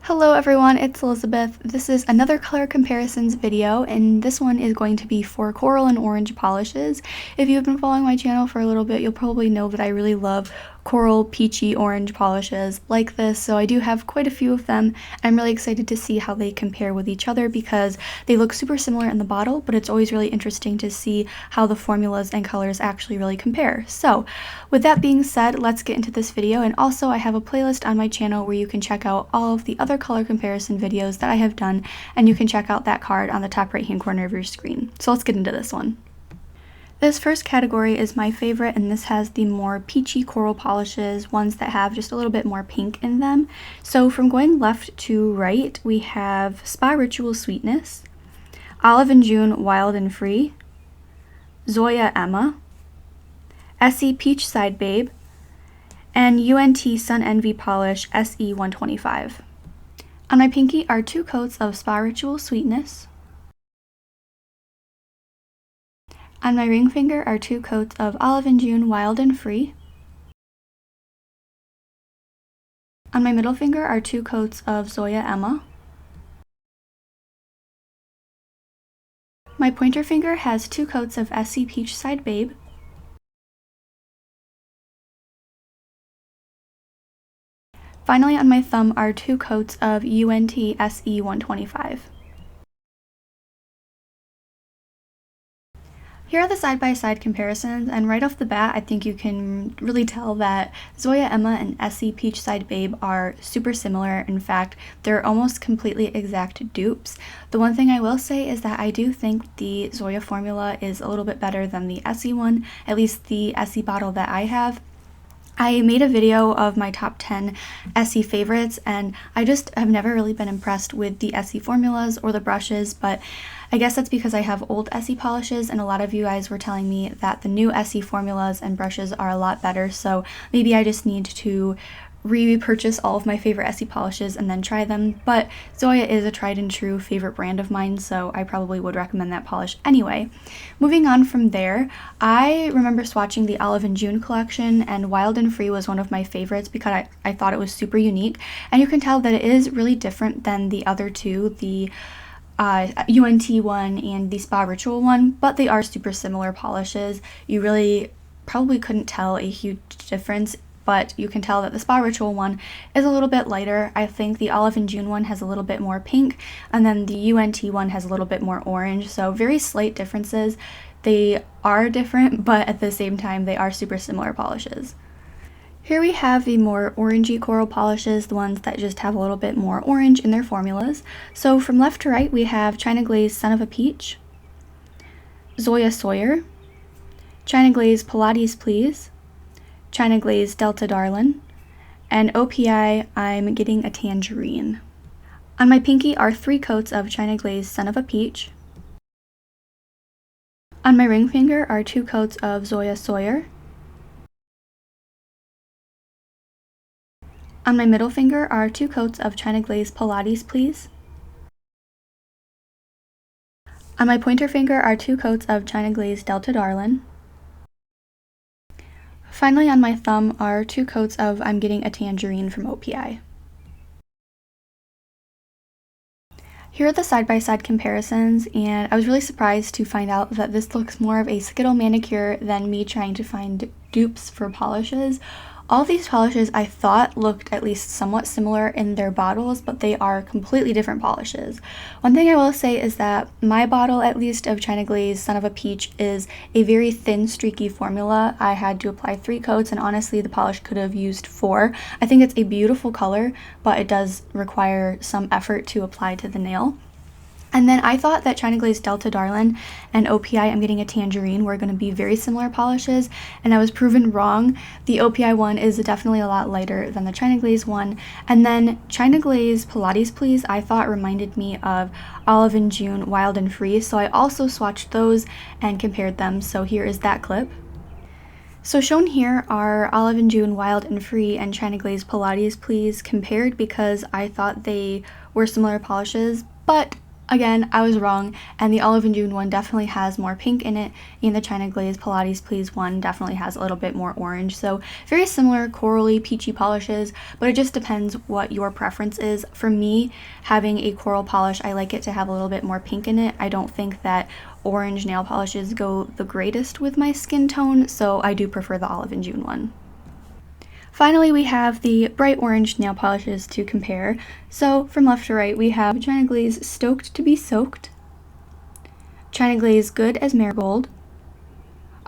Hello everyone, it's Elizabeth. This is another color comparisons video, and this one is going to be for coral and orange polishes. If you've been following my channel for a little bit, you'll probably know that I really love coral, peachy, orange polishes like this, so I do have quite a few of them. I'm really excited to see how they compare with each other because they look super similar in the bottle, but it's always really interesting to see how the formulas and colors actually really compare. So with that being said, let's get into this video, and also I have a playlist on my channel where you can check out all of the other color comparison videos that I have done, and you can check out that card on the top right hand corner of your screen. So let's get into this one. This first category is my favorite, and this has the more peachy coral polishes, ones that have just a little bit more pink in them. So from going left to right, we have Spiritual Sweetness, Olive and June Wild and Free, Zoya Emma, Essie Peach Side Babe, and UNT Sun Envy Polish SE 125. On my pinky are 2 coats of Spiritual Sweetness. On my ring finger are 2 coats of Olive and June Wild and Free. On my middle finger are 2 coats of Zoya Emma. My pointer finger has 2 coats of Essie Peach Side Babe. Finally, on my thumb are 2 coats of UNT SE 125. Here are the side-by-side comparisons, and right off the bat I think you can really tell that Zoya Emma and Essie Peach Side Babe are super similar. In fact, they're almost completely exact dupes. The one thing I will say is that I do think the Zoya formula is a little bit better than the Essie one, at least the Essie bottle that I have. I made a video of my top 10 Essie favorites, and I just have never really been impressed with the Essie formulas or the brushes, but I guess that's because I have old Essie polishes, and a lot of you guys were telling me that the new Essie formulas and brushes are a lot better, so maybe I just need to repurchase all of my favorite Essie polishes and then try them. But Zoya is a tried and true favorite brand of mine, so I probably would recommend that polish anyway. Moving on from there, I remember swatching the Olive and June collection, and Wild and Free was one of my favorites because I thought it was super unique, and you can tell that it is really different than the other two, the UNT one and the Spiritual one, but they are super similar polishes. You really probably couldn't tell a huge difference, but you can tell that the Spiritual one is a little bit lighter. I think the Olive and June one has a little bit more pink, and then the UNT one has a little bit more orange, so very slight differences. They are different, but at the same time they are super similar polishes. Here we have the more orangey coral polishes, the ones that just have a little bit more orange in their formulas. So from left to right we have China Glaze Son of a Peach, Zoya Sawyer, China Glaze Pilates Please, China Glaze Delta Darlin, and OPI I'm Getting a Tan-Gerine. On my pinky are 3 coats of China Glaze Son of a Peach. On my ring finger are 2 coats of Zoya Sawyer. On my middle finger are 2 coats of China Glaze Pilates Please. On my pointer finger are 2 coats of China Glaze Delta Darlin. Finally, on my thumb are 2 coats of I'm Getting a Tan-Gerine from OPI. Here are the side-by-side comparisons, and I was really surprised to find out that this looks more of a Skittle manicure than me trying to find dupes for polishes. All these polishes I thought looked at least somewhat similar in their bottles, but they are completely different polishes. One thing I will say is that my bottle, at least, of China Glaze Son of a Peach is a very thin, streaky formula. I had to apply 3 coats, and honestly the polish could have used 4. I think it's a beautiful color, but it does require some effort to apply to the nail. And then I thought that China Glaze Delta Darlin and OPI I'm Getting a Tan-Gerine were going to be very similar polishes, and I was proven wrong. The OPI one is definitely a lot lighter than the China Glaze one, and then China Glaze Pilates Please I thought reminded me of Olive and June Wild and Free, so I also swatched those and compared them, so here is that clip. So shown here are Olive and June Wild and Free and China Glaze Pilates Please compared because I thought they were similar polishes, but Again, I was wrong, and the Olive and June one definitely has more pink in it, and the China Glaze Pilates Please one definitely has a little bit more orange. So very similar corally peachy polishes, but it just depends what your preference is. For me, having a coral polish, I like it to have a little bit more pink in it. I don't think that orange nail polishes go the greatest with my skin tone, so I do prefer the Olive and June one. Finally, we have the bright orange nail polishes to compare. So from left to right, we have China Glaze Stoked to be Soaked, China Glaze Good as Marigold,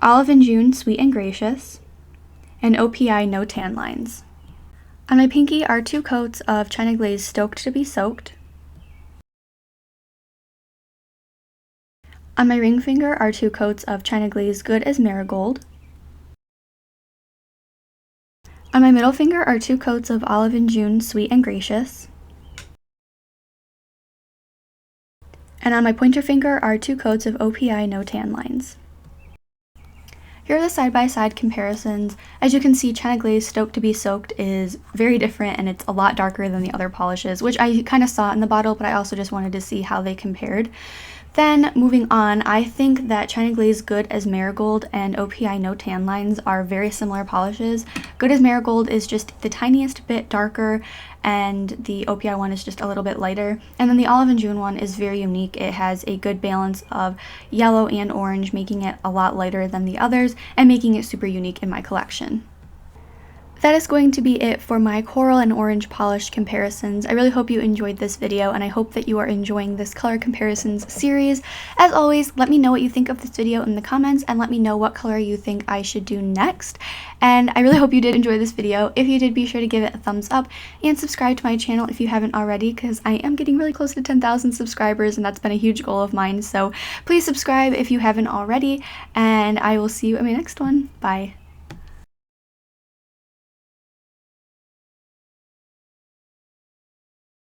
Olive and June Sweet and Gracious, and OPI No Tan Lines. On my pinky are 2 coats of China Glaze Stoked to be Soaked. On my ring finger are 2 coats of China Glaze Good as Marigold. On my middle finger are 2 coats of Olive and June Sweet and Gracious. And on my pointer finger are 2 coats of OPI No Tan Lines. Here are the side-by-side comparisons. As you can see, China Glaze Stoked to be Soaked is very different, and it's a lot darker than the other polishes, which I kind of saw in the bottle, but I also just wanted to see how they compared. Then moving on, I think that China Glaze Good as Marigold and OPI No Tan Lines are very similar polishes. Good as Marigold is just the tiniest bit darker, and the OPI one is just a little bit lighter. And then the Olive and June one is very unique. It has a good balance of yellow and orange, making it a lot lighter than the others and making it super unique in my collection. That is going to be it for my coral and orange polish comparisons. I really hope you enjoyed this video, and I hope that you are enjoying this color comparisons series. As always, let me know what you think of this video in the comments, and let me know what color you think I should do next. And I really hope you did enjoy this video. If you did, be sure to give it a thumbs up and subscribe to my channel if you haven't already, because I am getting really close to 10,000 subscribers, and that's been a huge goal of mine. So please subscribe if you haven't already, and I will see you in my next one. Bye.